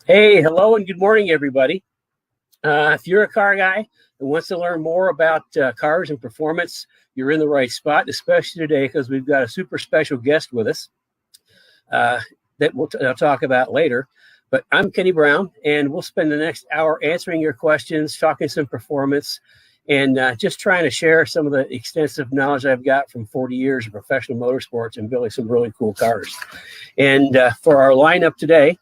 Hey, hello and good morning, everybody. If you're a car guy that wants to learn more about cars and performance, you're in the right spot, especially today because we've got a super special guest with us that I'll talk about later. But I'm Kenny Brown, and we'll spend the next hour answering your questions, talking some performance, and just trying to share some of the extensive knowledge I've got from 40 years of professional motorsports and building some really cool cars. And for our lineup today,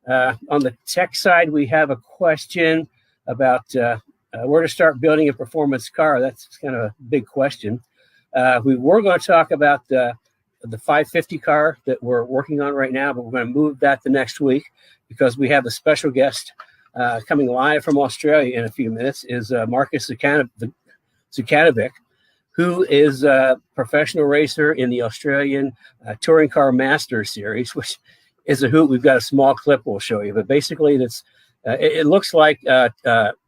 on the tech side, we have a question about where to start building a performance car. That's kind of a big question. We were going to talk about the 550 car that we're working on right now, but we're going to move that to next week because we have a special guest coming live from Australia in a few minutes, is Marcus Zukanovic, who is a professional racer in the Australian Touring Car Masters Series, which is a hoot. We've got a small clip we'll show you, but basically it looks like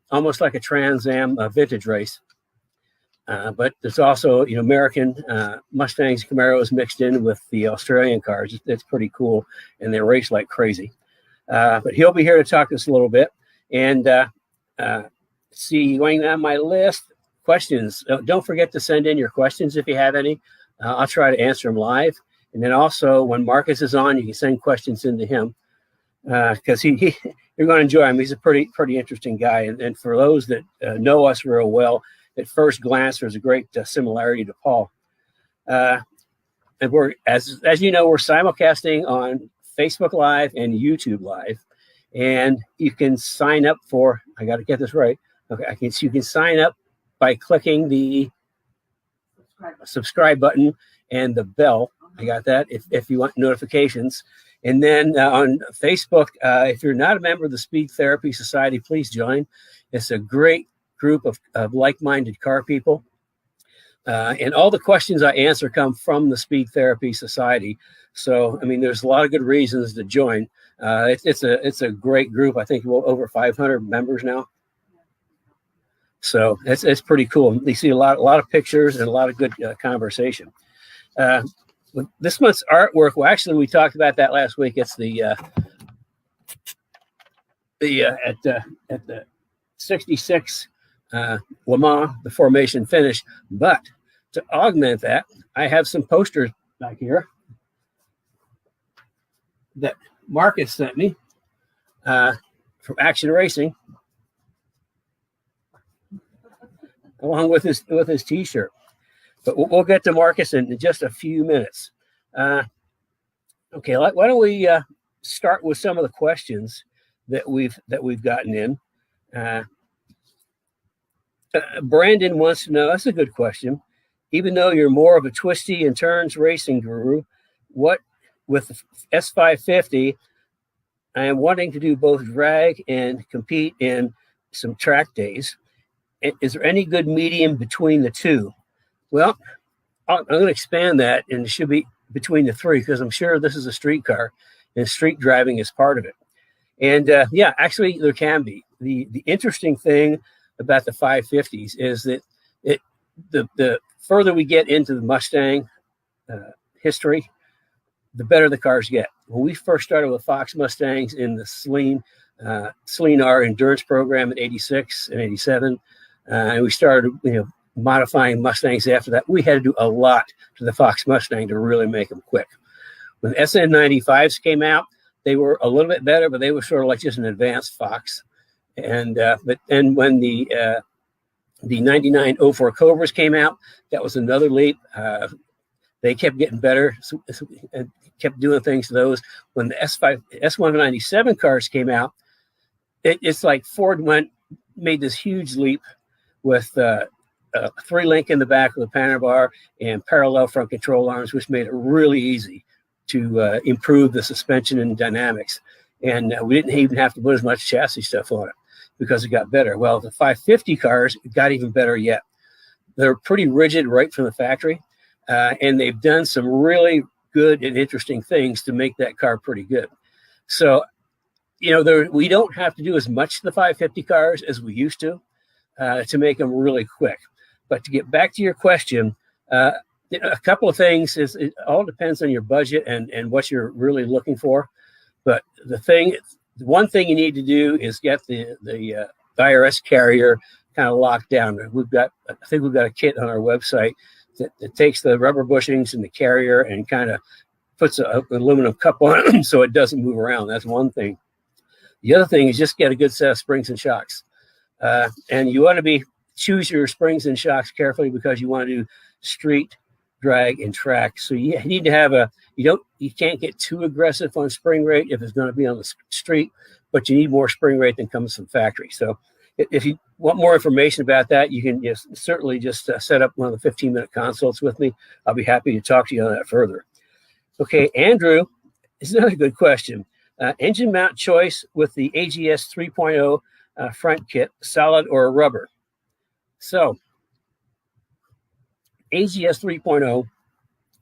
almost like a Trans Am vintage race. But there's also, American Mustangs, Camaros mixed in with the Australian cars. It's pretty cool, and they race like crazy. But he'll be here to talk to us a little bit. And see, going down my list, questions. Don't forget to send in your questions if you have any. I'll try to answer them live. And then also, when Marcus is on, you can send questions into him because you're going to enjoy him. He's a pretty interesting guy. And for those that know us real well, at first glance, there's a great similarity to Paul. And we're, as you know, we're simulcasting on Facebook Live and YouTube Live. And you can sign up for, I got to get this right. Okay, you can sign up by clicking the subscribe button and the bell. I got that if you want notifications. And then on Facebook, if you're not a member of the Speed Therapy Society, please join. It's a great group of like-minded car people. And all the questions I answer come from the Speed Therapy Society. So, I mean, there's a lot of good reasons to join. It's a great group. I think we're over 500 members now. So it's pretty cool. You see a lot of pictures and a lot of good conversation. This month's artwork, well, actually, we talked about that last week. It's at the 66 Le Mans, the formation finish. But to augment that, I have some posters back here that Marcus sent me from Action Racing, along with his T-shirt. But we'll get to Marcus in just a few minutes. Okay, why don't we start with some of the questions that we've gotten in. Brandon wants to know, that's a good question. Even though you're more of a twisty and turns racing guru, what with the S550, I am wanting to do both drag and compete in some track days. Is there any good medium between the two? Well, I'm going to expand that, and it should be between the three because I'm sure this is a street car, and street driving is part of it. And yeah, actually, there can be. The interesting thing about the 550s is that the further we get into the Mustang history, the better the cars get. When we first started with Fox Mustangs in the Celine R endurance program in '86 and '87, and we started, modifying Mustangs after that, we had to do a lot to the Fox Mustang to really make them quick. When SN95s came out, they were a little bit better, but they were sort of like just an advanced Fox. And but then when the 99 04 Cobras came out, that was another leap. They kept getting better and kept doing things to those. When the S197 cars came out, it's like Ford made this huge leap with 3-link in the back of the panel bar and parallel front control arms, which made it really easy to improve the suspension and dynamics. And we didn't even have to put as much chassis stuff on it because it got better. Well, the 550 cars got even better yet. They're pretty rigid right from the factory, and they've done some really good and interesting things to make that car pretty good. So, we don't have to do as much to the 550 cars as we used to make them really quick. But to get back to your question, a couple of things it all depends on your budget and what you're really looking for. But the thing The one thing you need to do is get the IRS carrier kind of locked down. I think we've got a kit on our website that takes the rubber bushings and the carrier and kind of puts an aluminum cup on it so it doesn't move around. That's one thing. The other thing is just get a good set of springs and shocks. And you want to choose your springs and shocks carefully because you want to do street, drag, and track. So you need to have you can't get too aggressive on spring rate if it's going to be on the street, but you need more spring rate than comes from factory. So if you want more information about that, you can certainly just set up one of the 15-minute consults with me. I'll be happy to talk to you on that further. Okay, Andrew, this is another good question. Engine mount choice with the AGS 3.0 front kit, solid or rubber? So, AGS 3.0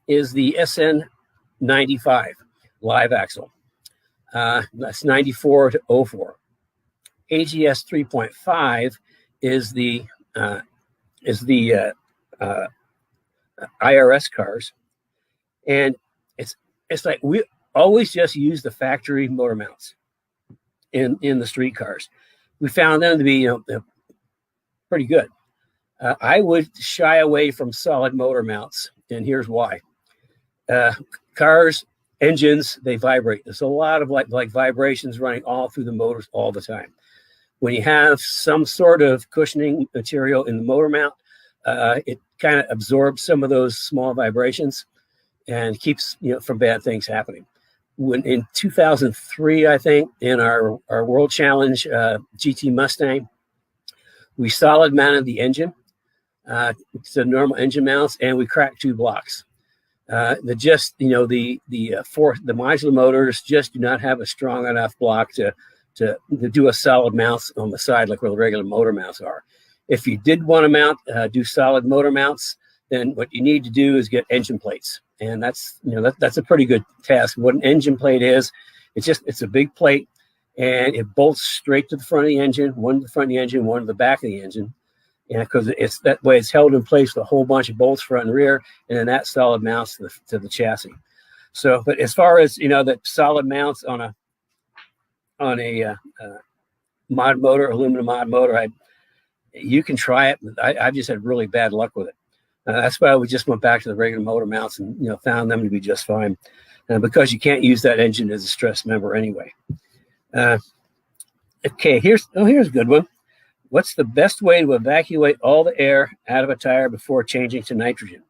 is the SN95 live axle. That's 94 to 04. AGS 3.5 is the IRS cars, and it's like we always just use the factory motor mounts in the street cars. We found them to be pretty good. I would shy away from solid motor mounts, and here's why. Cars, engines, they vibrate. There's a lot of like vibrations running all through the motors all the time. When you have some sort of cushioning material in the motor mount, it kind of absorbs some of those small vibrations and keeps from bad things happening. When in 2003, I think, in our World Challenge GT Mustang, we solid mounted the engine to normal engine mounts, and we cracked 2 blocks. The modular motors just do not have a strong enough block to do a solid mount on the side like where the regular motor mounts are. If you did want to do solid motor mounts, then what you need to do is get engine plates, and that's a pretty good task. What an engine plate is, it's a big plate, and it bolts straight to the front of the engine, one to the front of the engine, one to the back of the engine. And because it's that way, it's held in place with a whole bunch of bolts front and rear, and then that solid mounts to the chassis. So, but as far as the solid mounts on a mod motor, aluminum mod motor, you can try it. I've just had really bad luck with it. That's why we just went back to the regular motor mounts and found them to be just fine, because you can't use that engine as a stress member anyway. Okay, here's a good one. What's the best way to evacuate all the air out of a tire before changing to nitrogen?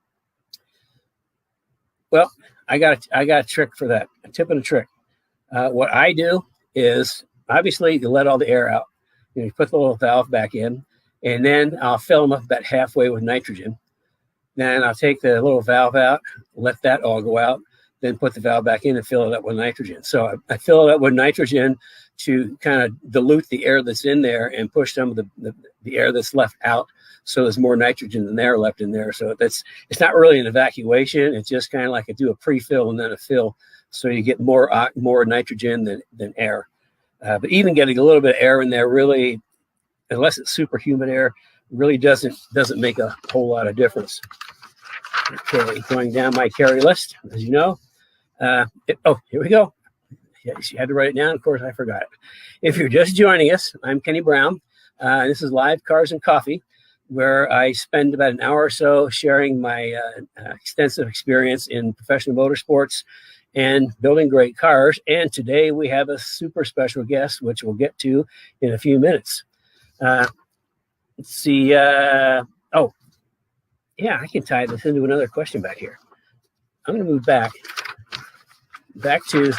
Well, I got a trick for that, a tip and a trick. What I do is, obviously, you let all the air out. You put the little valve back in, and then I'll fill them up about halfway with nitrogen. Then I'll take the little valve out, let that all go out, then put the valve back in and fill it up with nitrogen. So I fill it up with nitrogen to kind of dilute the air that's in there and push some of the air that's left out, so there's more nitrogen than air left in there. So it's not really an evacuation. It's just kind of like do a pre-fill and then a fill, so you get more nitrogen than air. But even getting a little bit of air in there, really, unless it's super humid air, really doesn't make a whole lot of difference. Okay, going down my carry list, as you know. Here we go. Yes, you had to write it down. Of course, I forgot it. If you're just joining us, I'm Kenny Brown. This is Live Cars and Coffee, where I spend about an hour or so sharing my extensive experience in professional motorsports and building great cars. And today we have a super special guest, which we'll get to in a few minutes. Let's see. I can tie this into another question back here. I'm going to move back to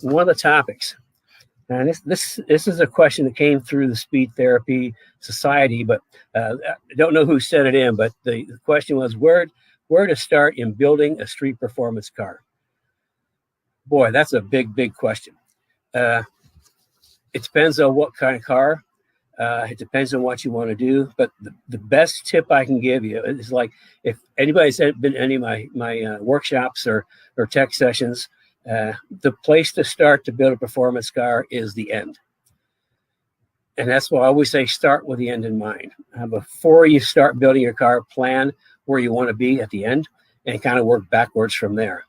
one of the topics. And this is a question that came through the Speed Therapy Society, but I don't know who sent it in, but the question was where to start in building a street performance car. Boy, that's a big question. It depends on what kind of car. It depends on what you want to do. But the best tip I can give you is, like, if anybody's been to any of my workshops or tech sessions, the place to start to build a performance car is the end. And that's why I always say start with the end in mind. Before you start building your car, plan where you want to be at the end and kind of work backwards from there.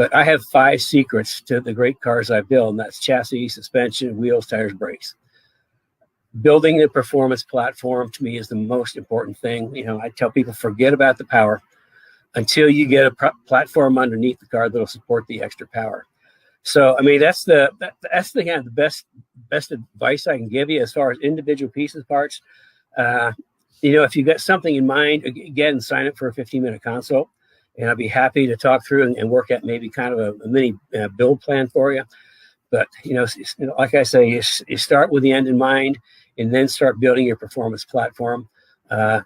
But I have 5 secrets to the great cars I build, and that's chassis, suspension, wheels, tires, brakes. Building the performance platform to me is the most important thing. You know, I tell people, forget about the power until you get a platform underneath the car that'll support the extra power. So, I mean, that's the kind of the best advice I can give you as far as individual pieces, parts. You know, if you've got something in mind, again, sign up for a 15-minute consult, and I'll be happy to talk through and work at maybe kind of a mini build plan for you. But, you know, like I say, you start with the end in mind, and then start building your performance platform. And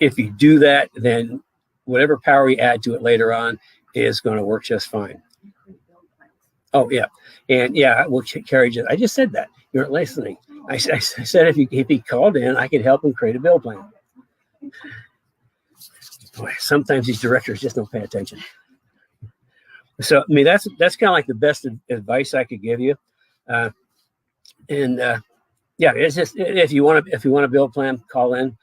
if you do that, then whatever power you add to it later on is going to work just fine. Oh, yeah. And yeah, we'll carry just, I just said that. You weren't listening. I said if he called in, I could help him create a build plan. Boy, sometimes these directors just don't pay attention. So, I mean, that's kind of like the best advice I could give you. Yeah, it's just, if you want to build a plan, call in,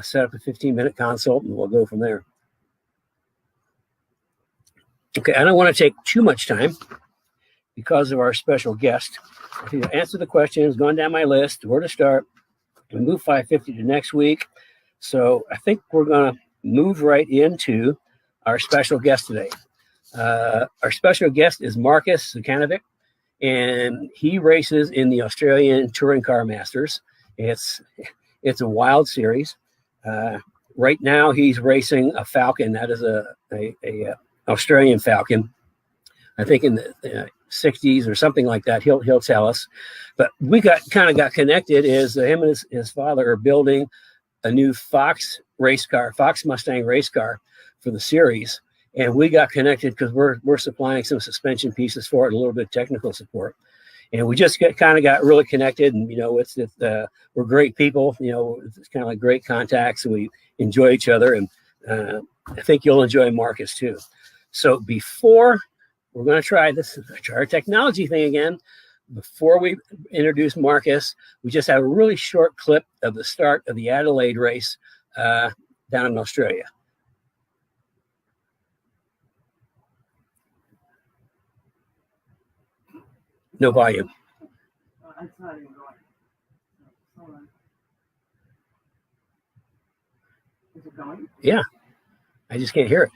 set up a 15-minute consult, and we'll go from there. Okay, I don't want to take too much time because of our special guest. If you answer the questions, going down my list, where to start, we move 550 to next week. So I think we're going to move right into our special guest today. Our special guest is Marcus Zukanovic, and he races in the Australian Touring Car Masters. It's a wild series. Right now, he's racing a Falcon. That is a Australian Falcon. I think in the 60s or something like that. He'll tell us. But we got connected as him and his father are building a new Fox Mustang race car for the series. And we got connected because we're supplying some suspension pieces for it, a little bit of technical support. And we just got really connected. And, you know, we're great people. You know, it's kind of like great contacts. And we enjoy each other. And I think you'll enjoy Marcus too. So before we're going to try our technology thing again. Before we introduce Marcus, we just have a really short clip of the start of the Adelaide race down in Australia. No volume. It's not even going. Hold on. Is it going? Yeah. I just can't hear it.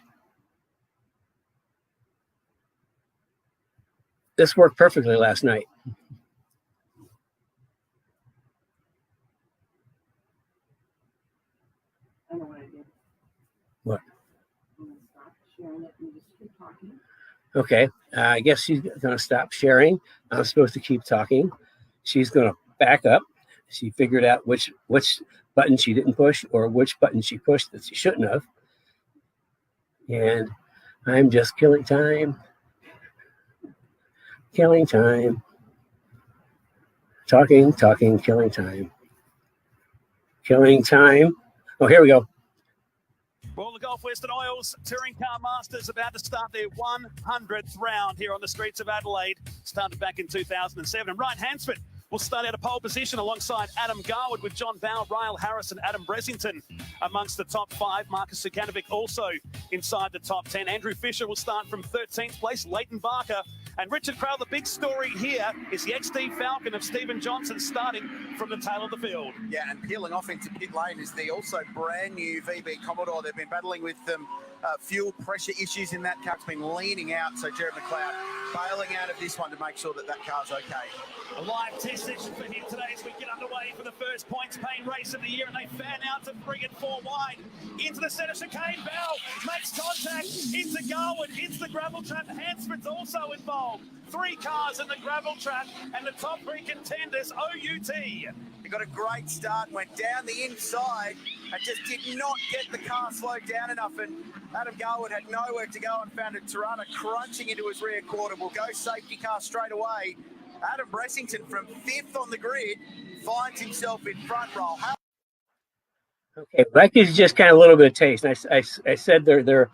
This worked perfectly last night. I know what I did. What? I'm going to stop sharing it and just keep talking. Okay. I guess she's going to stop sharing. I'm supposed to keep talking. She's going to back up. She figured out which button she didn't push or which button she pushed that she shouldn't have. And I'm just killing time. Killing time. Talking, killing time. Killing time. Oh, here we go. Well, the Gulf Western Oils Touring Car Masters about to start their 100th round here on the streets of Adelaide. Started back in 2007. And Ryan Hansford will start out a pole position alongside Adam Garwood with John Bowe, Ryle Harris and Adam Bressington amongst the top 5. Marcus Zukanovic also inside the top 10. Andrew Fisher will start from 13th place. Leighton Barker and Richard Crowell. The big story here is the XD Falcon of Stephen Johnson starting from the tail of the field. Yeah, and peeling off into pit lane is the also brand new VB Commodore. They've been battling with fuel pressure issues in that car. It's been leaning out, so Jared McLeod bailing out of this one to make sure that car's okay. A live test session for him today as we get underway for the first points pain race of the year, and they fan out to 3 and 4 wide. Into the centre chicane, Bell makes contact, into Garwood, hits the gravel trap. Hansford's also involved. 3 cars in the gravel trap, and the top 3 contenders, OUT. He got a great start, went down the inside, and just did not get the car slowed down enough, and Adam Garwood had nowhere to go and found a Tirana crunching into his rear quarter. Will go safety car straight away. Adam Bressington from 5th on the grid finds himself in front row. Okay, that gives you just kind of a little bit of taste. I said they're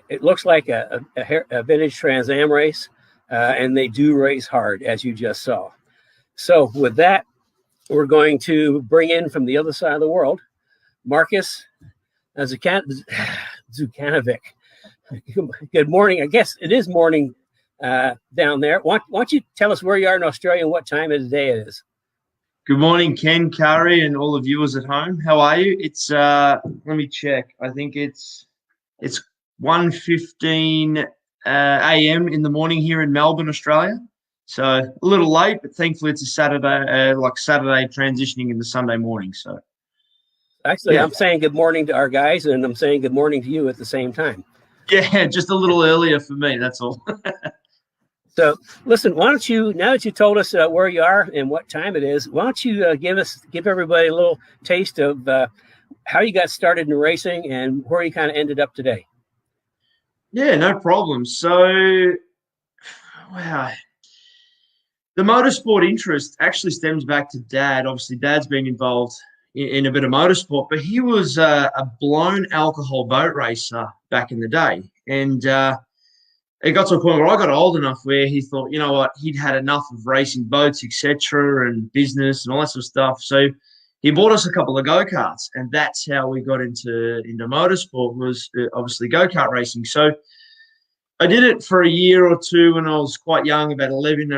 it looks like a vintage Trans Am race, and they do race hard, as you just saw. So with that, we're going to bring in from the other side of the world, Marcus Zukanovic. Good morning. I guess it is morning down there. Why don't you tell us where you are in Australia and what time of the day it is? Good morning, Ken, Kari, and all the viewers at home. How are you? It's let me check. I think it's 1:15 a.m. in the morning here in Melbourne, Australia. So a little late, but thankfully it's a Saturday, Saturday transitioning into Sunday morning. So actually, yeah. I'm saying good morning to our guys, and I'm saying good morning to you at the same time. Yeah, just a little earlier for me. That's all. So, listen, why don't you, now that you told us where you are and what time it is, why don't you give everybody a little taste of how you got started in racing and where you kind of ended up today? Yeah, no problem. So, wow. The motorsport interest actually stems back to Dad. Obviously, Dad's been involved in a bit of motorsport, but he was a blown alcohol boat racer back in the day. And it got to a point where I got old enough where he thought, you know what, he'd had enough of racing boats, etc., and business and all that sort of stuff. So he bought us a couple of go-karts, and that's how we got into motorsport, was obviously go-kart racing. So I did it for a year or two when I was quite young, about 11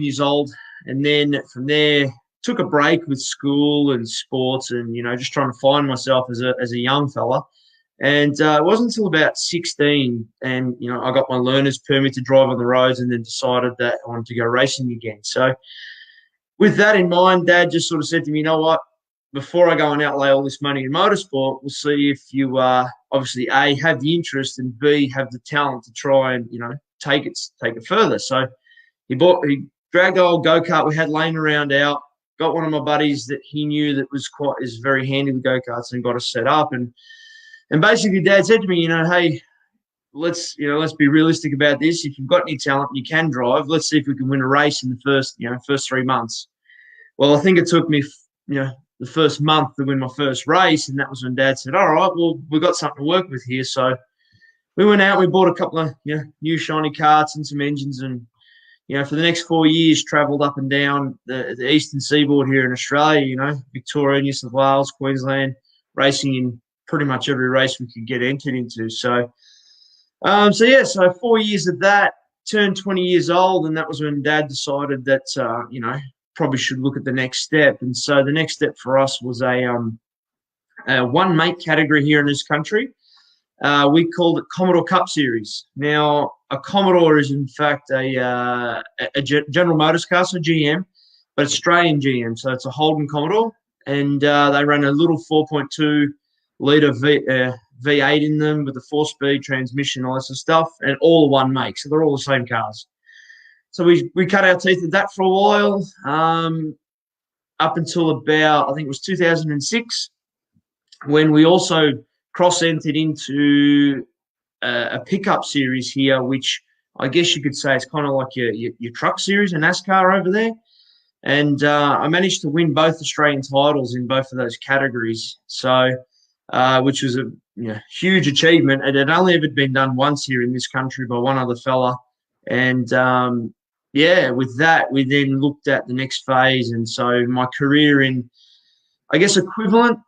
years old. And then from there, took a break with school and sports and, just trying to find myself as a young fella. And it wasn't until about 16 and, I got my learner's permit to drive on the roads and then decided that I wanted to go racing again. So with that in mind, Dad just sort of said to me, you know what, before I go and outlay all this money in motorsport, we'll see if you obviously, A, have the interest, and B, have the talent to try and, take it further. So he dragged the old go-kart we had laying around out, got one of my buddies that he knew that is very handy with go-karts, and got us set up. And basically Dad said to me, hey, let's be realistic about this. If you've got any talent and you can drive, let's see if we can win a race in the first 3 months. Well, I think it took me, the first month to win my first race, and that was when Dad said, all right, well, we've got something to work with here. So we went out, we bought a couple of new shiny karts and some engines, and for the next 4 years travelled up and down the eastern seaboard here in Australia, Victoria, New South Wales, Queensland, racing in pretty much every race we could get entered into. So 4 years of that, turned 20 years old, and that was when Dad decided that probably should look at the next step. And so the next step for us was a one mate category here in this country. We called it Commodore Cup Series. Now, a Commodore is in fact a General Motors car, so GM, but Australian GM. So it's a Holden Commodore, and they ran a little 4.2 litre V8 in them with a 4-speed transmission, all that sort of stuff, and all one make. So they're all the same cars. So we cut our teeth at that for a while, up until about, I think it was 2006, when we also cross-entered into a pickup series here, which I guess you could say is kind of like your truck series, a NASCAR over there. And I managed to win both Australian titles in both of those categories, so which was a huge achievement. It had only ever been done once here in this country by one other fella. And with that, we then looked at the next phase. And so my career in, I guess, equivalent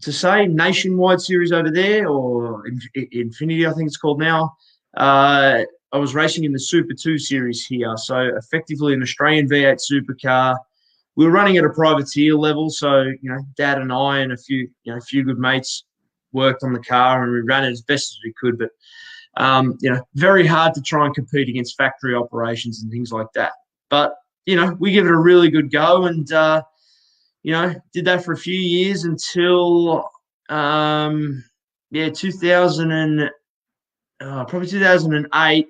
to say nationwide series over there, or Infinity, I think it's called now. I was racing in the Super 2 series here. So effectively an Australian V8 supercar. We were running at a privateer level. So, Dad and I and a few good mates worked on the car, and we ran it as best as we could. But very hard to try and compete against factory operations and things like that. But, we give it a really good go, and, did that for a few years until, 2008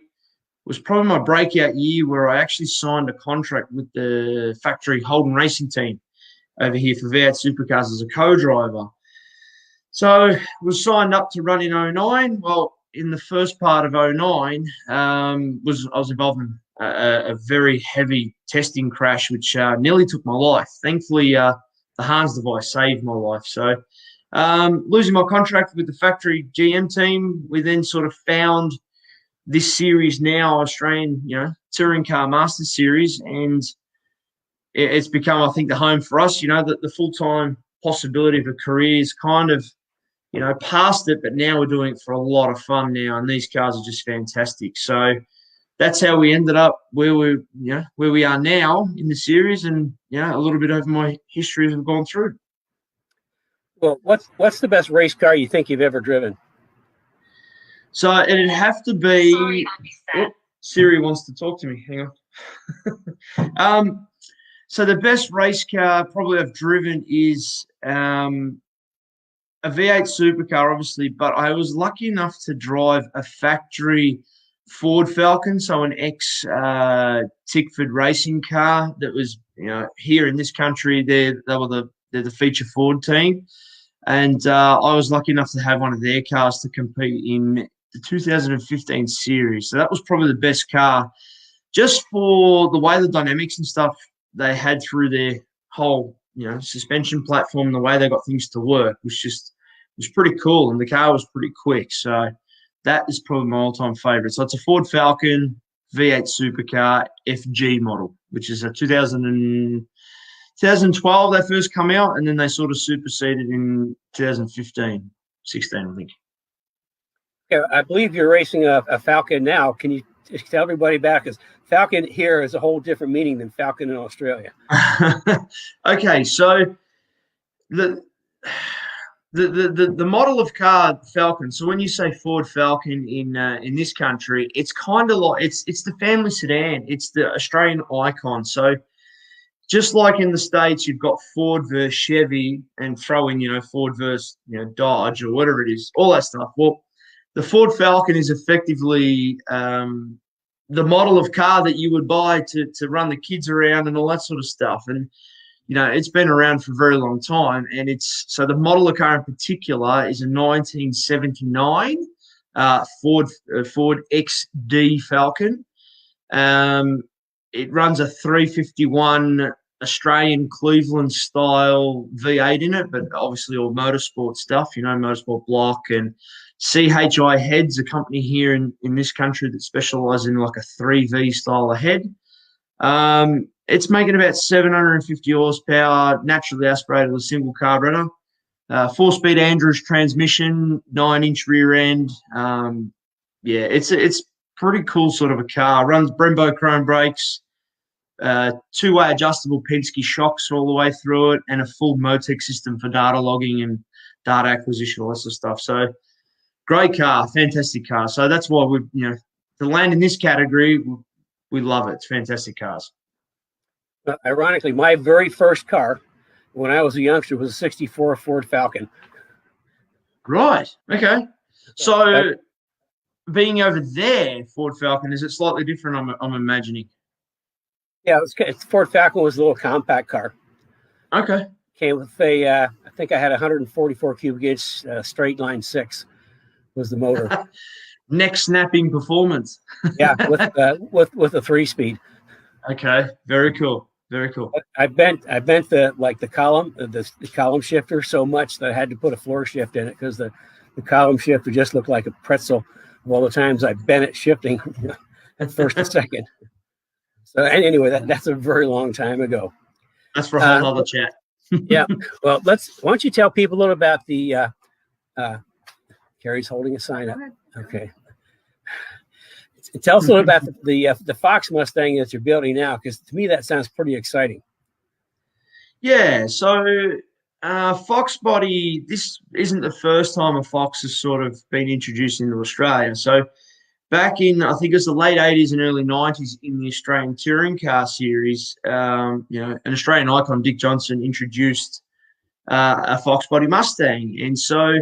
was probably my breakout year, where I actually signed a contract with the factory Holden Racing team over here for V8 supercars as a co-driver. So was signed up to run in 09. Well, in the first part of 09, I was involved in a very heavy testing crash, which nearly took my life. Thankfully, the Hans device saved my life. So losing my contract with the factory GM team, we then sort of found this series now, Australian, Touring Car Masters Series, and it's become, I think, the home for us. The full-time possibility of a career is kind of past it, but now we're doing it for a lot of fun now, and these cars are just fantastic. So that's how we ended up where we are now in the series, and a little bit over my history as we've gone through. Well, what's the best race car you think you've ever driven? So it'd have to be. Siri wants to talk to me. Hang on. So the best race car probably I've driven is a V8 supercar, obviously, but I was lucky enough to drive a factory Ford Falcon, so an ex-Tickford racing car that was, here in this country. They're the feature Ford team, and I was lucky enough to have one of their cars to compete in the 2015 series. So that was probably the best car, just for the way the dynamics and stuff they had through their whole suspension platform, the way they got things to work was pretty cool, and the car was pretty quick. So that is probably my all-time favorite. So it's a Ford Falcon V8 supercar FG model, which is a 2012 they first come out, and then they sort of superseded in 2015, 16, I think. Yeah, I believe you're racing a Falcon now. Can you tell everybody about it? Because Falcon here is a whole different meaning than Falcon in Australia. Okay, so the model of car Falcon. So when you say Ford Falcon in this country, it's kind of like it's the family sedan. It's the Australian icon. So just like in the States, you've got Ford versus Chevy, and throw in Ford versus Dodge or whatever it is, all that stuff. Well, the Ford Falcon is effectively the model of car that you would buy to run the kids around and all that sort of stuff. And it's been around for a very long time, and so the model of car in particular is a 1979 Ford XD Falcon. It runs a 351 Australian Cleveland style V8 in it, but obviously all motorsport stuff, motorsport block, and CHI Head's a company here in this country that specialises in like a 3V style of head. It's making about 750 horsepower, naturally aspirated with a single carburetor, 4-speed Andrews transmission, 9-inch rear end. It's pretty cool sort of a car. Runs Brembo chrome brakes, 2-way adjustable Penske shocks all the way through it, and a full Motec system for data logging and data acquisition, all that sort of stuff. So great car, fantastic car. So that's why to land in this category, we love it. It's fantastic cars. Ironically, my very first car when I was a youngster was a 64 Ford Falcon. Right. Okay. So being over there, Ford Falcon, is it slightly different? I'm imagining. Yeah, it's Ford Falcon was a little compact car. Okay. Came with I think I had 144 cubic inch straight line 6 was the motor. Neck snapping performance. Yeah, with a 3-speed. Okay, very cool. Very cool. I bent the column shifter so much that I had to put a floor shift in it, because the column shifter just looked like a pretzel of all the times I bent it shifting at first and second. So anyway, that's a very long time ago. That's for a whole other chat. Yeah. Well, why don't you tell people a little about the Carrie's holding a sign up. Okay. Tell us a little about the Fox Mustang that you're building now, because to me that sounds pretty exciting. Yeah, so Fox body, this isn't the first time a Fox has sort of been introduced into Australia. So back in, I think it was the late 80s and early 90s in the Australian touring car series, an Australian icon, Dick Johnson, introduced a Fox body Mustang. And so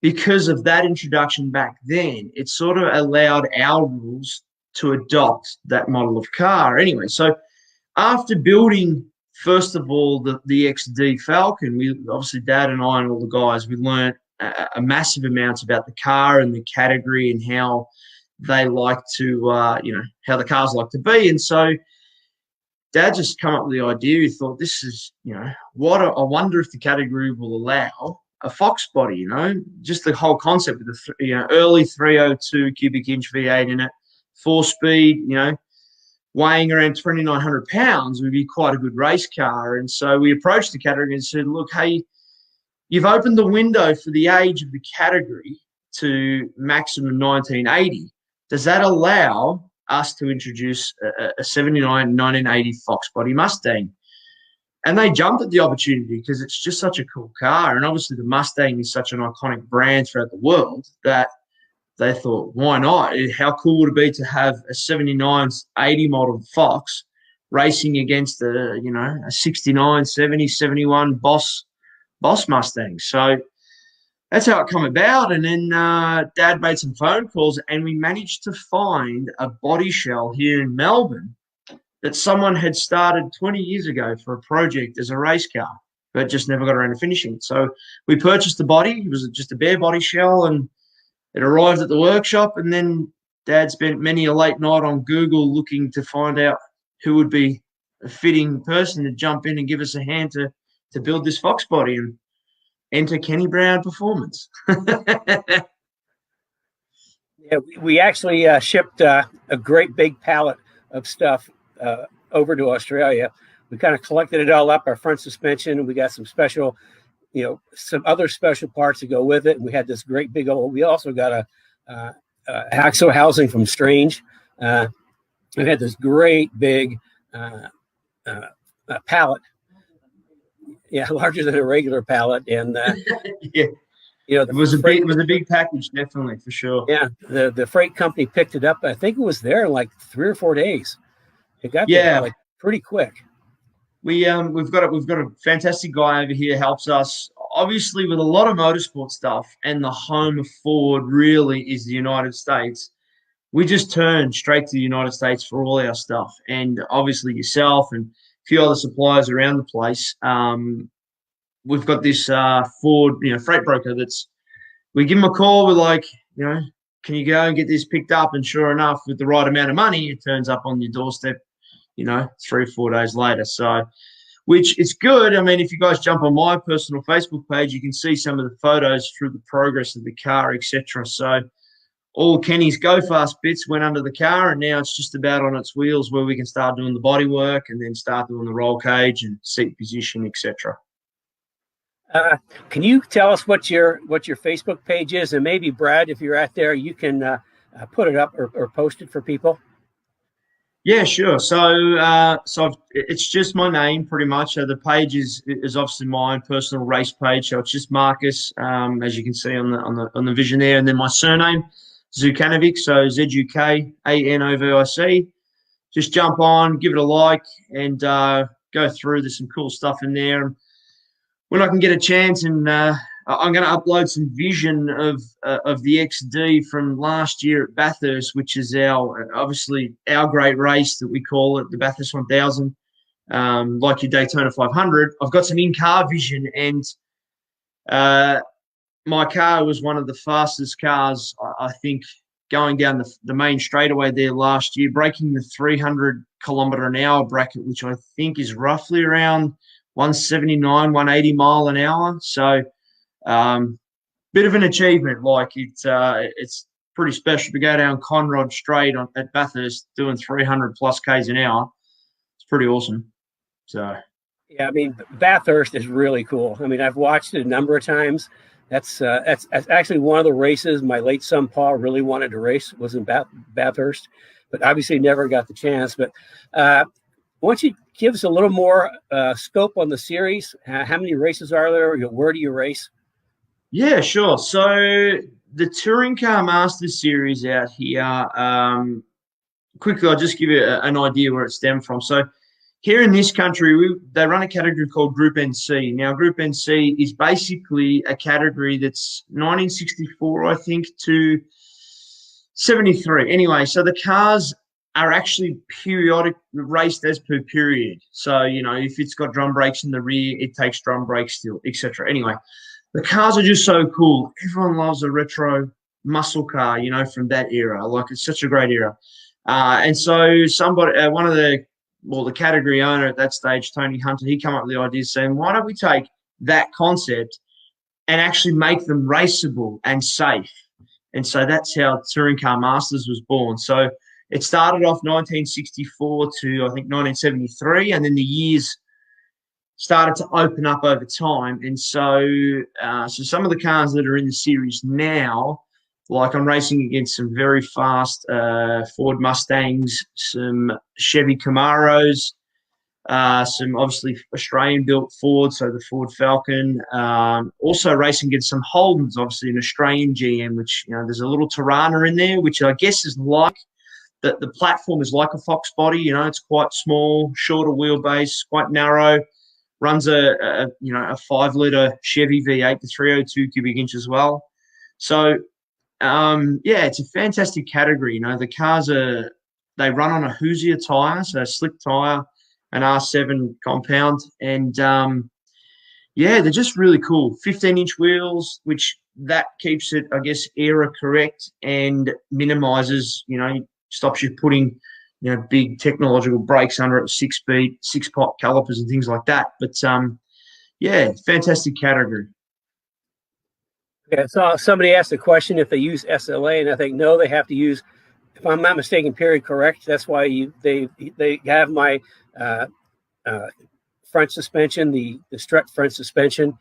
because of that introduction back then, it sort of allowed our rules to adopt that model of car. Anyway, so after building, first of all, the XD Falcon, we obviously, Dad and I and all the guys, we learned a massive amount about the car and the category and how they like to, how the cars like to be. And so Dad just come up with the idea. He thought, this is, I wonder if the category will allow a Fox body, just the whole concept of the early 302 cubic inch V8 in it, 4-speed, weighing around 2,900 pounds would be quite a good race car. And so we approached the category and said, look, hey, you've opened the window for the age of the category to maximum 1980. Does that allow us to introduce a 79 1980 Fox body Mustang? And they jumped at the opportunity because it's just such a cool car. And obviously the Mustang is such an iconic brand throughout the world that they thought, why not? How cool would it be to have a 79 80 model Fox racing against a 69, 70, 71 Boss Mustang? So that's how it come about. And then Dad made some phone calls and we managed to find a body shell here in Melbourne that someone had started 20 years ago for a project as a race car, but just never got around to finishing it. So we purchased the body. It was just a bare body shell, and it arrived at the workshop. And then Dad spent many a late night on Google looking to find out who would be a fitting person to jump in and give us a hand to build this Fox body and enter Kenny Brown Performance. Yeah, we actually shipped a great big pallet of stuff over to Australia. We kind of collected it all up, our front suspension, and we got some special, some other special parts to go with it. And we had this great big old, we also got a axle housing from Strange. We had this great big pallet. Yeah, larger than a regular pallet. And yeah. It was a big package, definitely, for sure. Yeah, the freight company picked it up. I think it was there in like 3 or 4 days. It got there like pretty quick. We've got a fantastic guy over here, helps us obviously with a lot of motorsport stuff, and the home of Ford really is the United States. We just turn straight to the United States for all our stuff, and obviously yourself and a few other suppliers around the place. We've got this Ford, freight broker we give them a call. We're like, can you go and get this picked up? And sure enough, with the right amount of money, it turns up on your doorstep, 3 or 4 days later. So, which is good. I mean, if you guys jump on my personal Facebook page, you can see some of the photos through the progress of the car, etc. So all Kenny's Go Fast bits went under the car, and now it's just about on its wheels where we can start doing the body work and then start doing the roll cage and seat position, etc. Can you tell us what your Facebook page is? And maybe, Brad, if you're out there, you can put it up or post it for people. Yeah, sure. So it's just my name pretty much. The page is obviously my personal race page. So it's just Marcus, as you can see on the vision there, and then my surname Zukanovic. So Zukanovic. Just jump on, give it a like, and go through. There's some cool stuff in there. When I can get a chance, and I'm going to upload some vision of the XD from last year at Bathurst, which is obviously our great race that we call it, the Bathurst 1000, like your Daytona 500. I've got some in-car vision, and my car was one of the fastest cars, I think, going down the main straightaway there last year, breaking the 300-kilometre-an-hour bracket, which I think is roughly around 179, 180 mile an hour. So bit of an achievement. Like it's pretty special to go down Conrod Straight at Bathurst doing 300 plus Ks an hour. It's pretty awesome. So yeah, I mean, Bathurst is really cool. I mean, I've watched it a number of times. That's actually one of the races my late son Paul really wanted to race, was in Bathurst, but obviously never got the chance. But why don't you give us a little more scope on the series? How many races are there? Where do you race? Yeah, sure. So the Touring Car Masters series out here, quickly, I'll just give you an idea where it stemmed from. So here in this country, they run a category called Group NC. Now, Group NC is basically a category that's 1964, I think, to 73. Anyway, so the cars are actually periodic, raced as per period. So, if it's got drum brakes in the rear, it takes drum brakes still, etc. Anyway, the cars are just so cool. Everyone loves a retro muscle car, from that era. Like, it's such a great era. And so somebody, one of the category owner at that stage, Tony Hunter, he came up with the idea saying, why don't we take that concept and actually make them raceable and safe? And so that's how Touring Car Masters was born. So it started off 1964 to, I think, 1973, and then the years started to open up over time. And so some of the cars that are in the series now, like I'm racing against some very fast Ford Mustangs, some Chevy Camaros, some obviously Australian-built Ford, so the Ford Falcon. Also racing against some Holdens, obviously an Australian GM, which, there's a little Tirana in there, which I guess is like the platform is like a Fox body. It's quite small, shorter wheelbase, quite narrow. Runs a 5-litre Chevy V8 to 302 cubic inch as well. So it's a fantastic category. The cars they run on a Hoosier tyre, so a slick tyre, an R7 compound, and they're just really cool. 15-inch wheels, which that keeps it, I guess, era correct and minimises, stops you putting big technological brakes under it, 6-speed, 6-pot calipers and things like that. But fantastic category. Okay, so somebody asked a question if they use SLA, and I think no, they have to use, if I'm not mistaken, period correct. That's why they have my front suspension, the strut front suspension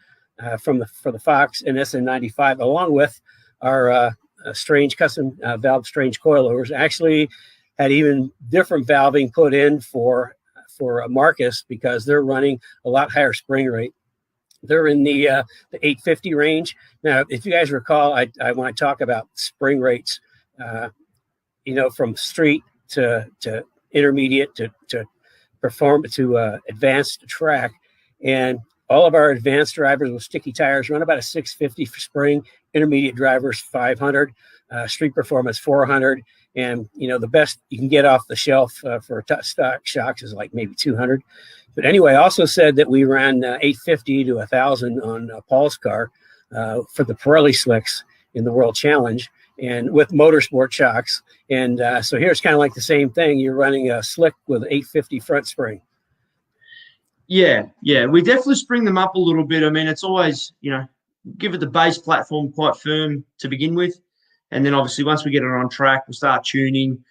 for the Fox and SN95, along with our strange custom valve strange coilovers. Actually had even different valving put in for Marcus, because they're running a lot higher spring rate. They're in the 850 range. Now, if you guys recall, I want to talk about spring rates, from street to intermediate to perform to advanced track. And all of our advanced drivers with sticky tires run about a 650 for spring, intermediate drivers 500, street performance 400, and the best you can get off the shelf for stock shocks is like maybe 200. But anyway, I also said that we ran 850 to 1,000 on Paul's car for the Pirelli slicks in the World Challenge, and with motorsport shocks. And so here's kind of like the same thing. You're running a slick with 850 front spring. Yeah, we definitely spring them up a little bit. I mean, it's always, give it the base platform quite firm to begin with. And then obviously once we get it on track, we'll start tuning.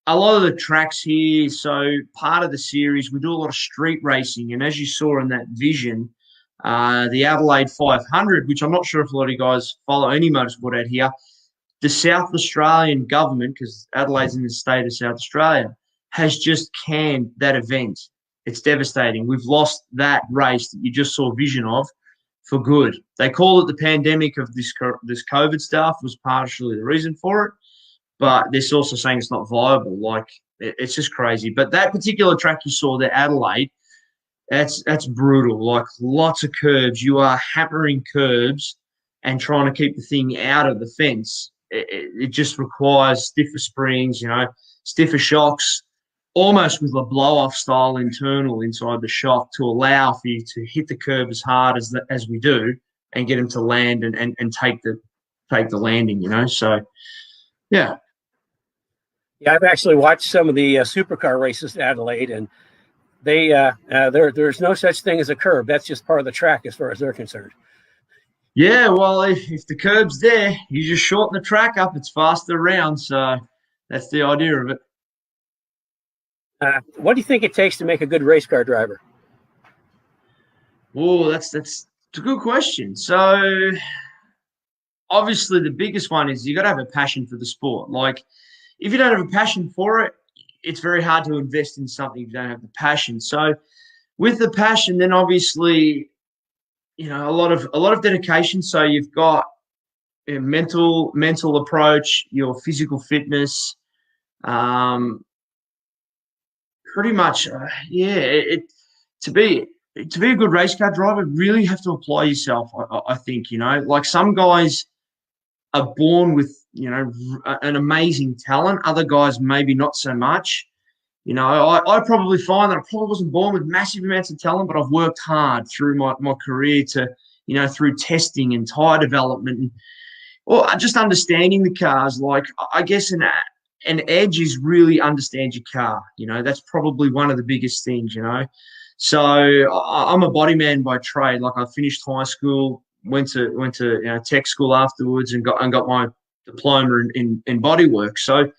A lot of the tracks here, so part of the series, we do a lot of street racing. And as you saw in that vision, the Adelaide 500, which I'm not sure if a lot of you guys follow any motorsport out here, the South Australian government, because Adelaide's in the state of South Australia, has just canned that event. It's devastating. We've lost that race that you just saw vision of for good. They call it the pandemic of this COVID stuff was partially the reason for it, but they're also saying it's not viable. Like, it's just crazy. But that particular track you saw there, Adelaide, that's brutal. Like, lots of curbs. You are hammering curbs and trying to keep the thing out of the fence. It just requires stiffer springs, stiffer shocks, almost with a blow-off style internal inside the shock to allow for you to hit the curb as hard as we do and get them to land and take the landing, So, yeah. Yeah, I've actually watched some of the supercar races at Adelaide, and there's no such thing as a curb. That's just part of the track as far as they're concerned. Yeah, well, if the curb's there, you just shorten the track up. It's faster around, so that's the idea of it. What do you think it takes to make a good race car driver? Oh, that's a good question. So, obviously, the biggest one is you got to have a passion for the sport. Like, if you don't have a passion for it, it's very hard to invest in something if you don't have the passion. So, with the passion, then obviously, a lot of dedication. So you've got a mental approach, your physical fitness, pretty much, to be a good race car driver, really have to apply yourself. I think, like some guys are born with, an amazing talent. Other guys maybe not so much. I probably find that I probably wasn't born with massive amounts of talent, but I've worked hard through my career to, through testing and tyre development, or just understanding the cars. Like, I guess an edge is really understand your car. That's probably one of the biggest things, So I'm a body man by trade. Like, I finished high school, went to tech school afterwards, and got my diploma in bodywork. So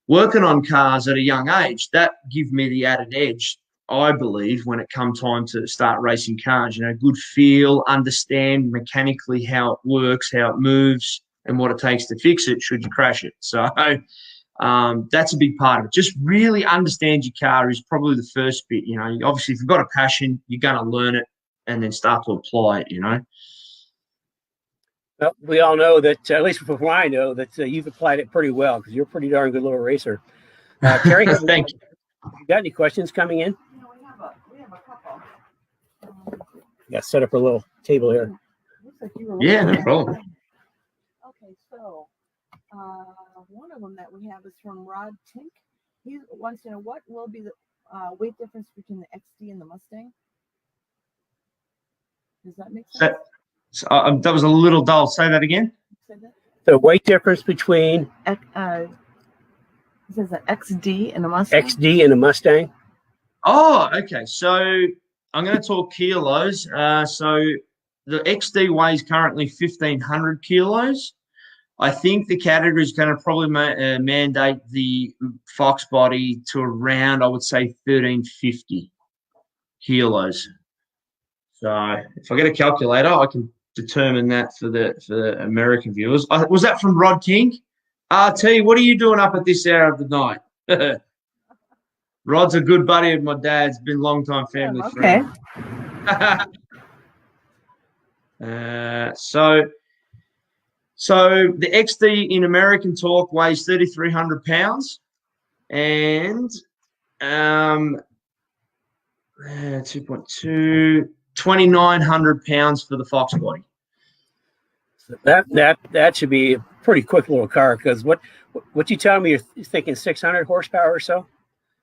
working on cars at a young age, that give me the added edge I believe, when it comes time to start racing cars. Good feel, understand mechanically how it works, how it moves, and what it takes to fix it should you crash it. So that's a big part of it. Just really understand your car is probably the first bit. Obviously, if you've got a passion, you're going to learn it and then start to apply it. Well, we all know that, at least from what I know, that you've applied it pretty well because you're a pretty darn good little racer. Terry, Thank you. You got any questions coming in? We have a couple. Yeah, set up a little table here. Looks like you were Yeah, no looking at- problem. Okay, so one of them that we have is from Rod Tink. He wants to know what will be the weight difference between the XD and the Mustang. Does that make sense? That was a little dull. Say that again. Said that? The weight difference between It says an XD and a Mustang. XD and a Mustang. Oh, okay. So I'm going to talk kilos. So the XD weighs currently 1,500 kilos. I think the category is going to probably mandate the Fox body to around, I would say, 1,350 kilos. So if I get a calculator, I can determine that for the American viewers. Was that from Rod King? RT, what are you doing up at this hour of the night? Rod's a good buddy of my dad's, been a long-time family friend. So the XD in American talk weighs 3,300 pounds, and 2.900 pounds for the Fox body. So that should be a pretty quick little car. Because what you tell me, you're thinking 600 horsepower or so?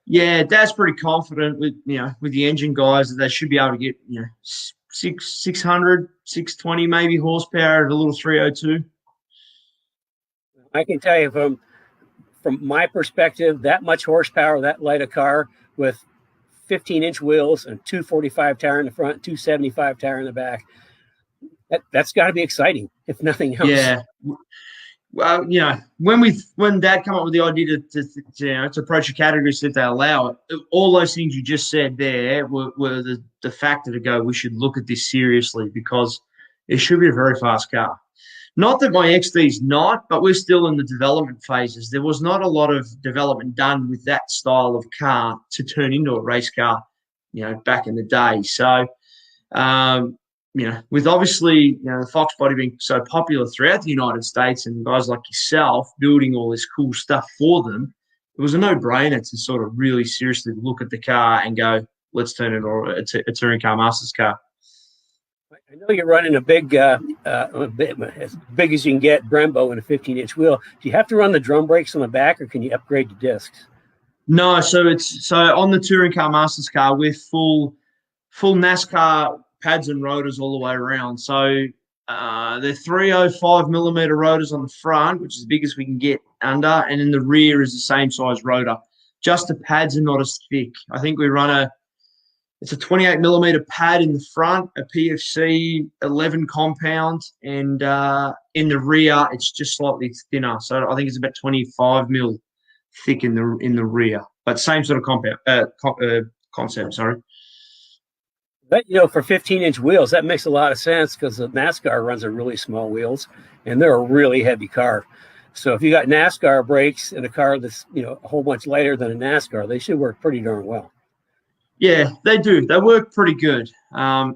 Yeah, Dad's pretty confident with the engine guys that they should be able to get 600, 620 maybe horsepower at a little 302. I can tell you from my perspective, that much horsepower, that light a car with 15-inch wheels and 245 tire in the front, 275 tire in the back. That's got to be exciting, if nothing else. Yeah. Well, when Dad came up with the idea to approach a category so that they allow it, all those things you just said there were the factor to go, we should look at this seriously because it should be a very fast car. Not that my XD's not, but we're still in the development phases. There was not a lot of development done with that style of car to turn into a race car, back in the day. So, with obviously, the Fox body being so popular throughout the United States and guys like yourself building all this cool stuff for them, it was a no-brainer to sort of really seriously look at the car and go, let's turn it a touring car masters car. I know you're running a big, as big as you can get, Brembo and a 15-inch wheel. Do you have to run the drum brakes on the back, or can you upgrade to discs? No, so on the touring car masters car, we're full NASCAR pads and rotors all the way around. So they're 305 millimeter rotors on the front, which is the biggest we can get under, and in the rear is the same size rotor. Just the pads are not as thick. I think we run it's a 28 millimeter pad in the front, a PFC 11 compound, and in the rear it's just slightly thinner. So I think it's about 25 mil thick in the rear, but same sort of concept. Sorry. But, for 15-inch wheels, that makes a lot of sense because the NASCAR runs on really small wheels, and they're a really heavy car. So if you got NASCAR brakes in a car that's, a whole bunch lighter than a NASCAR, they should work pretty darn well. Yeah, they do. They work pretty good.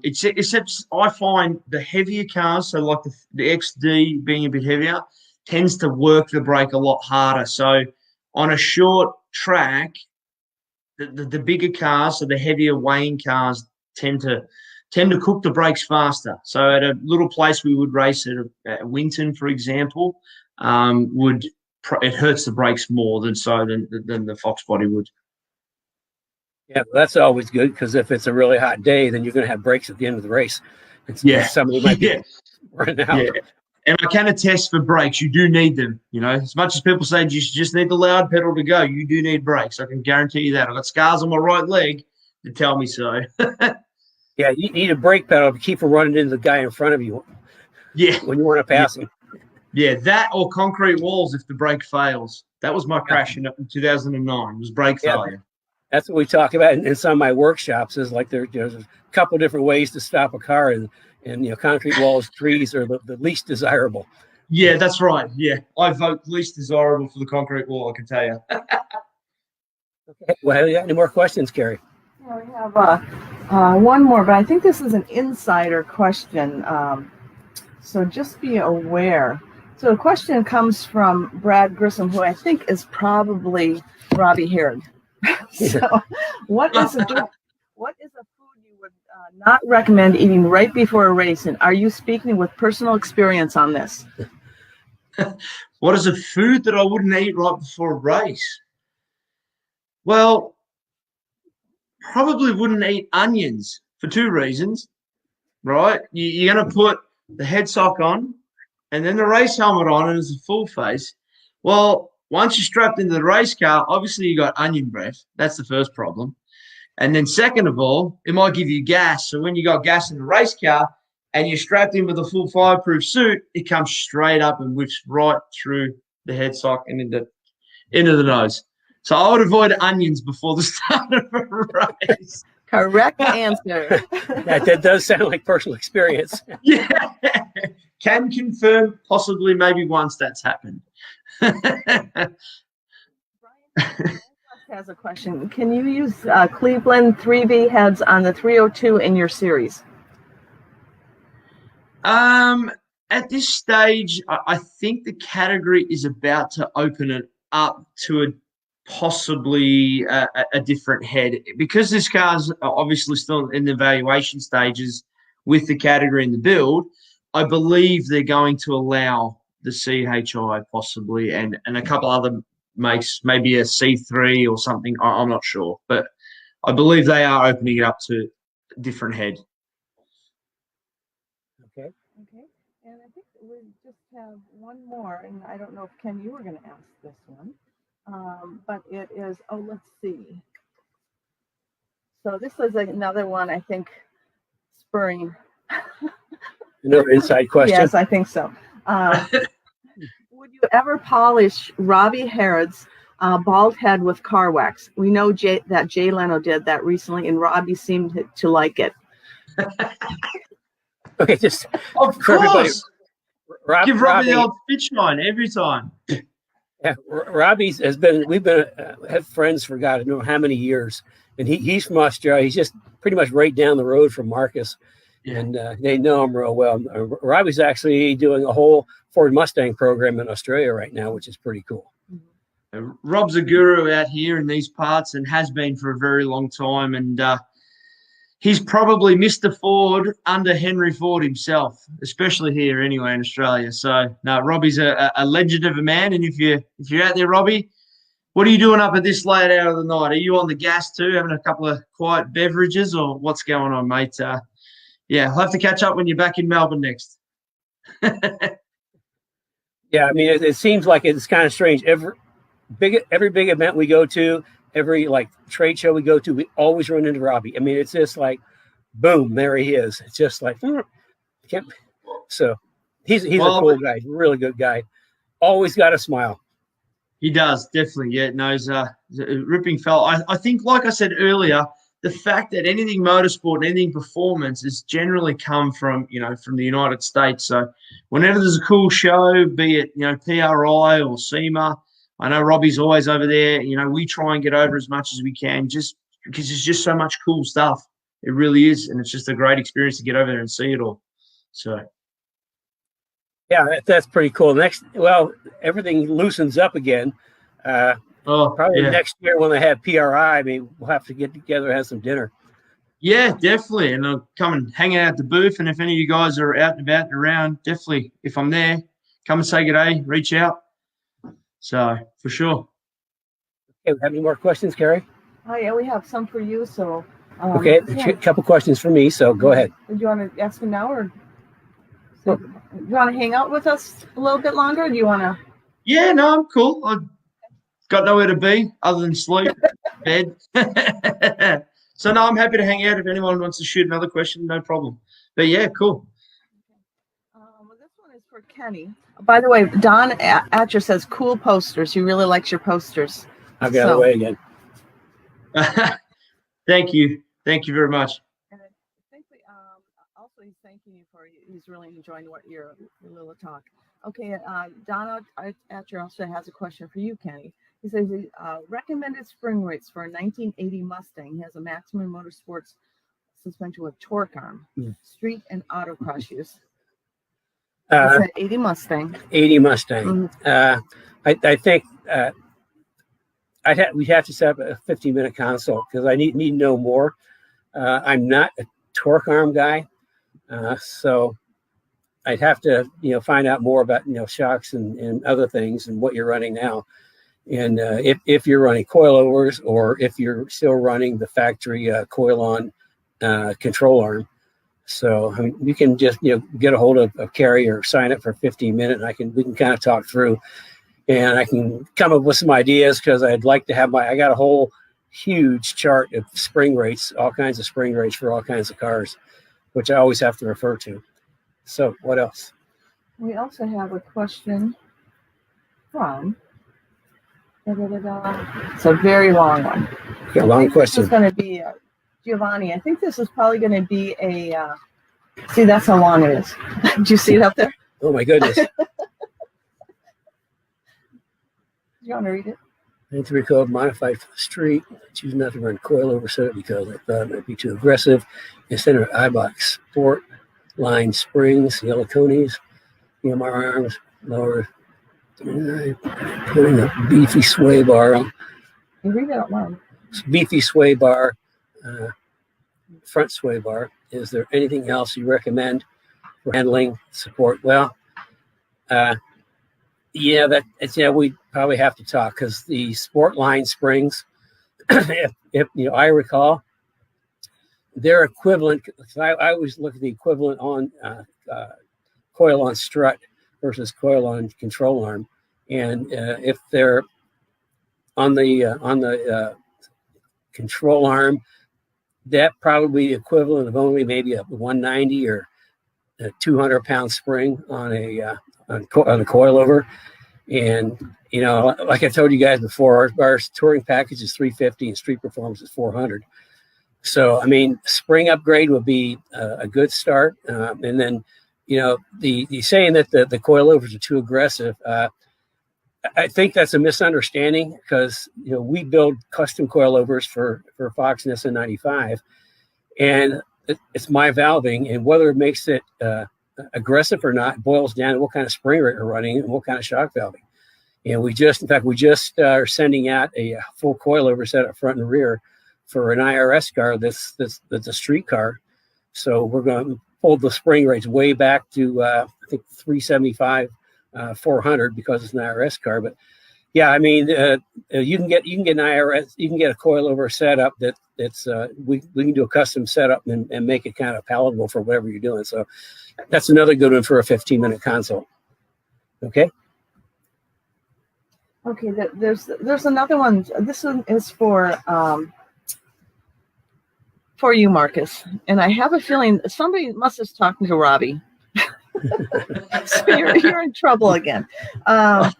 Except I find the heavier cars, so like the XD being a bit heavier, tends to work the brake a lot harder. So on a short track, the bigger cars, so the heavier weighing cars, tend to cook the brakes faster. So at a little place we would race at Winton, for example, it hurts the brakes more than the Fox body would. Yeah, that's always good because if it's a really hot day, then you're going to have brakes at the end of the race. Somebody might be running out. Yeah. And I can attest for brakes, you do need them. As much as people say you just need the loud pedal to go, you do need brakes. I can guarantee you that. I've got scars on my right leg to tell me so. Yeah, you need a brake pedal to keep from running into the guy in front of you. Yeah, when you want to pass him. Yeah, that or concrete walls if the brake fails. That was my crash in 2009. It was brake failure. That's what we talk about in some of my workshops. Is like there's a couple different ways to stop a car, and concrete walls, trees are the least desirable. Yeah, that's right. Yeah, I vote least desirable for the concrete wall, I can tell you. Okay. Well, you got any more questions, Carrie? Yeah, we have one more, but I think this is an insider question. So just be aware. So the question comes from Brad Grissom, who I think is probably Robbie Harrod. So what is a food you would not recommend eating right before a race? And are you speaking with personal experience on this? What is a food that I wouldn't eat right before a race? Well, probably wouldn't eat onions for two reasons, right? You're going to put the head sock on and then the race helmet on, and it's a full face. Well, once you're strapped into the race car, obviously you got onion breath. That's the first problem. And then second of all, it might give you gas. So when you got gas in the race car and you're strapped in with a full fireproof suit, it comes straight up and whips right through the head sock and into the nose. So I would avoid onions before the start of a race. Correct answer. That does sound like personal experience. Yeah. Can confirm possibly maybe once that's happened. Brian has a question. Can you use Cleveland 3V heads on the 302 in your series? At this stage, I think the category is about to open it up to a possibly a different head, because this car's obviously still in the evaluation stages with the category in the build. I believe they're going to allow the CHI possibly and a couple other makes, maybe a C3 or something. I'm not sure, but I believe they are opening it up to a different head. Okay. And I think we just have one more, and I don't know if Ken, you were going to ask this one. But it is, let's see. So this is another one, I think, spurring. Another inside question. Yes, I think so. Would you ever polish Robbie Harrod's bald head with car wax? We know that Jay Leno did that recently, and Robbie seemed to like it. Okay, just of course. Give Robbie the old fit shine every time. Yeah, Robbie's we've been have friends for God, I don't know how many years, and he's from Australia. He's just pretty much right down the road from Marcus, and they know him real well. Robbie's actually doing a whole Ford Mustang program in Australia right now, which is pretty cool. Rob's a guru out here in these parts and has been for a very long time, and he's probably Mr. Ford under Henry Ford himself, especially here anyway in Australia. So, no, Robbie's a legend of a man. And if you're out there, Robbie, what are you doing up at this late hour of the night? Are you on the gas too, having a couple of quiet beverages, or what's going on, mate? Yeah, I'll have to catch up when you're back in Melbourne next. Yeah, I mean, it seems like it's kind of strange. Every big event we go to, every trade show we go to, we always run into Robbie. I mean, it's just like, boom, there he is. It's just like, so he's a cool guy, really good guy. Always got a smile. He does, definitely. Yeah, no, he's a ripping fella. I think, like I said earlier, the fact that anything motorsport and anything performance has generally come from the United States. So whenever there's a cool show, be it PRI or SEMA, I know Robbie's always over there. We try and get over as much as we can, just because there's just so much cool stuff. It really is, and it's just a great experience to get over there and see it all. So, yeah, that's pretty cool. Everything loosens up again. Probably next year when they have PRI, I mean, we'll have to get together and have some dinner. Yeah, definitely. And I'll come and hang out at the booth. And if any of you guys are out and about and around, definitely, if I'm there, come and say good day, reach out. So, for sure. Okay, have any more questions, Carrie? Oh, yeah, we have some for you. So, okay, a couple questions for me. So, go ahead. Do you want to ask them now, or do you want to hang out with us a little bit longer? Or do you want to? Yeah, no, I'm cool. I've got nowhere to be other than sleep, bed. So, no, I'm happy to hang out if anyone wants to shoot another question, no problem. But, yeah, cool. This one is for Kenny. By the way, Don Atcher says cool posters. He really likes your posters. I got away again. Thank you. Thank you very much. And I think also he's thanking you he's really enjoying what your little talk. Okay, Donna Atcher also has a question for you, Kenny. He says recommended spring rates for a 1980 Mustang. He has a Maximum Motorsports suspension with torque arm, street and autocross use. He said 80 Mustang. 80 Mustang. I think we'd have to set up a 15-minute consult because I need to know more. I'm not a torque arm guy, so I'd have to find out more about shocks and other things and what you're running now, and if you're running coilovers or if you're still running the factory coil-on control arm. So I mean, you can just get a hold of Carrie or sign up for 15 minutes, and we can kind of talk through, and I can come up with some ideas because I'd like to have I got a whole huge chart of spring rates, all kinds of spring rates for all kinds of cars, which I always have to refer to. So what else? We also have a question from. It's a very long one. Okay, long question. This is going to be Giovanni. I think this is probably going to be a. See, that's how long it is. Did you see it up there? Oh my goodness. Do you want to read it? 93 code modified for the street. Choose not to run coilover setup because I thought it might be too aggressive. Instead of iBox Sport line springs, yellow conies, EMR arms, lower. Putting a beefy sway bar on. You read it out loud. Beefy sway bar, front sway bar. Is there anything else you recommend for handling support? Well, we probably have to talk because the sport line springs, if I recall, they're equivalent. I always look at the equivalent on coil on strut versus coil on control arm, and if they're on the control arm, that probably equivalent of only maybe a 190 or a 200-pound spring on a coilover. And like I told you guys before, our touring package is 350 and street performance is 400. So I mean, spring upgrade would be a good start, and then the saying that the coilovers are too aggressive. I think that's a misunderstanding because we build custom coilovers for Fox and SN95, and it's my valving, and whether it makes it aggressive or not boils down to what kind of spring rate we're running and what kind of shock valving. And we just are sending out a full coilover set up front and rear for an IRS car that's a street car. So we're going to pull the spring rates way back to I think 375. 400 because it's an IRS car, but yeah, I mean, you can get an IRS, you can get a coilover setup that's we can do a custom setup and make it kind of palatable for whatever you're doing. So that's another good one for a 15-minute consult. Okay. Okay. There's another one. This one is for you, Marcus, and I have a feeling somebody must have talking to Robbie. So you're in trouble again. The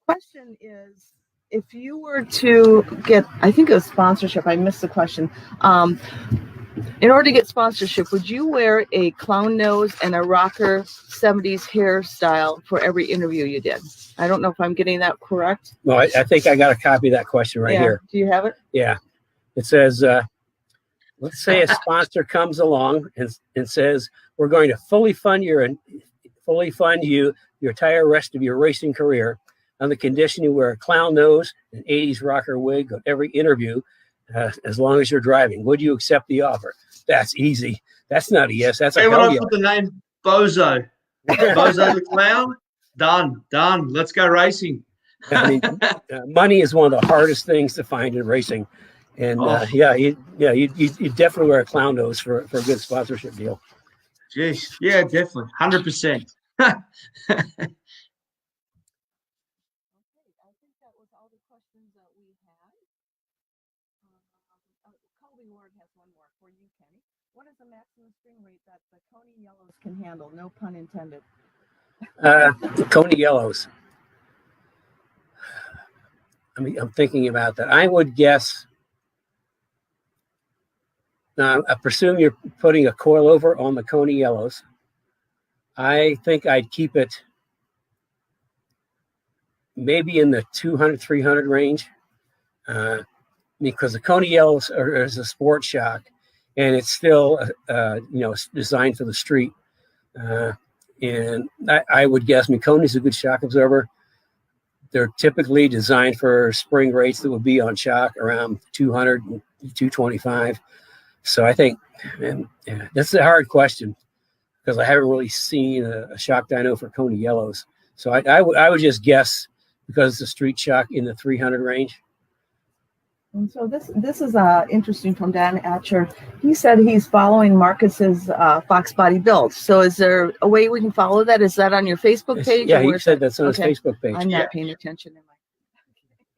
question is, if you were to get, I think it was sponsorship. I missed the question. In order to get sponsorship, would you wear a clown nose and a rocker 70s hairstyle for every interview you did? I don't know if I'm getting that correct. No, I think I got a copy of that question right here. Do you have it? Yeah. It says, let's say a sponsor comes along and says, we're going to fully fund you your entire rest of your racing career on the condition you wear a clown nose and 80s rocker wig on every interview as long as you're driving. Would you accept the offer? That's easy. That's not a yes. That's a hell yeah. Put the name Bozo. Bozo the clown. Done. Let's go racing. I mean, money is one of the hardest things to find in racing. And you definitely wear a clown nose for a good sponsorship deal. Jeez, yeah, definitely, 100%. I think that was all the questions that we had. Colby Ward has one more for you, Kenny. What is the maximum spring rate that the Coney Yellows can handle? No pun intended. The Coney Yellows. I'm thinking about that. I would guess. Now, I presume you're putting a coilover on the Coney Yellows. I think I'd keep it maybe in the 200, 300 range, because the Coney Yellows is a sport shock, and it's still, it's designed for the street. And I would guess, Coney's a good shock absorber. They're typically designed for spring rates that would be on shock around 200, 225. So I think, that's a hard question because I haven't really seen a shock dyno for Coney Yellows. So I would just guess, because it's a street shock, in the 300 range. And so this is interesting from Dan Atcher. He said he's following Marcus's Fox Body build. So is there a way we can follow that? Is that on your Facebook page? Yeah, he said that's on his Facebook page. I'm not paying attention.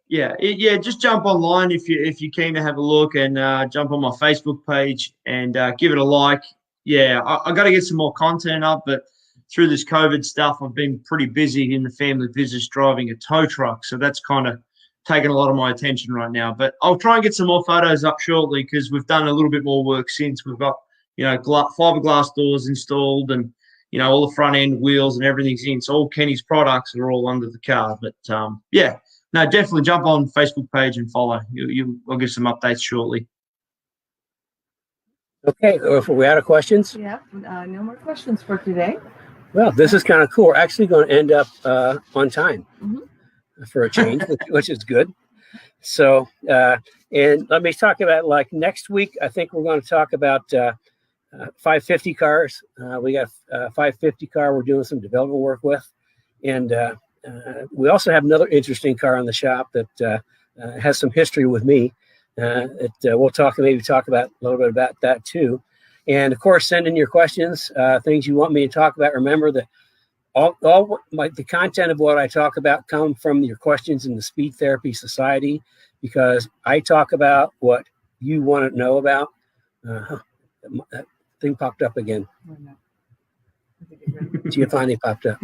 Just jump online if you're keen to have a look, and jump on my Facebook page and give it a like. Yeah, I got to get some more content up, but through this COVID stuff, I've been pretty busy in the family business driving a tow truck, so that's kind of taking a lot of my attention right now. But I'll try and get some more photos up shortly, because we've done a little bit more work since. We've got fiberglass doors installed, and all the front end wheels and everything's in. So all Kenny's products are all under the car. But no, definitely jump on Facebook page and follow. I'll give some updates shortly. Okay, if we out of questions? Yeah, no more questions for today. Well, this is kind of cool. We're actually going to end up on time for a change, which is good. So, and let me talk about, like, next week, I think we're going to talk about 550 cars. We got a 550 car we're doing some development work with. And we also have another interesting car in the shop that has some history with me. We'll talk about a little bit about that too. And of course, send in your questions, things you want me to talk about. Remember that the content of what I talk about come from your questions in the Speed Therapy Society, because I talk about what you want to know about. That thing popped up again. Giovanni popped up.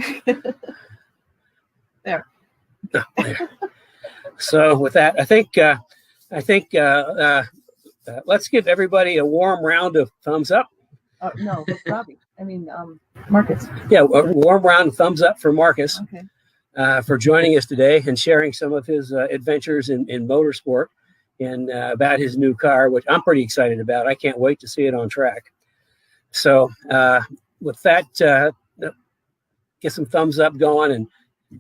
There. Oh, there. So with that, I think let's give everybody a warm round of thumbs up. No, Robbie. Marcus. Yeah, a warm round of thumbs up for Marcus. Okay. For joining us today and sharing some of his adventures in motorsport and about his new car, which I'm pretty excited about. I can't wait to see it on track. So with that, get some thumbs up going and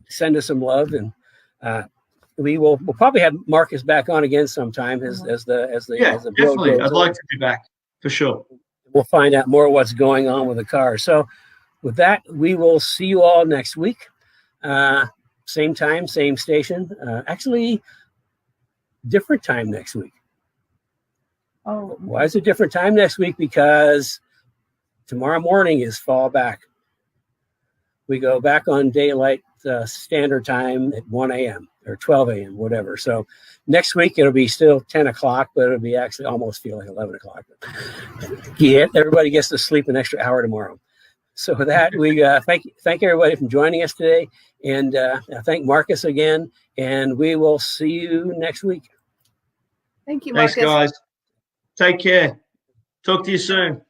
send us some love, and we'll probably have Marcus back on again sometime as the definitely. I'd like to be back for sure. We'll find out more what's going on with the car. So with that, we will see you all next week. Same time, same station. Actually, different time next week. Oh, why is it different time next week? Because tomorrow morning is fall back. We go back on daylight standard time at 1 a.m. or 12 a.m., whatever. So next week it'll be still 10 o'clock, but it'll be actually almost feel like 11 o'clock. Yeah, everybody gets to sleep an extra hour tomorrow. So with that, we thank everybody for joining us today, and thank Marcus again, and we will see you next week. Thank you, Marcus. Thanks, guys. Take care. Talk to you soon.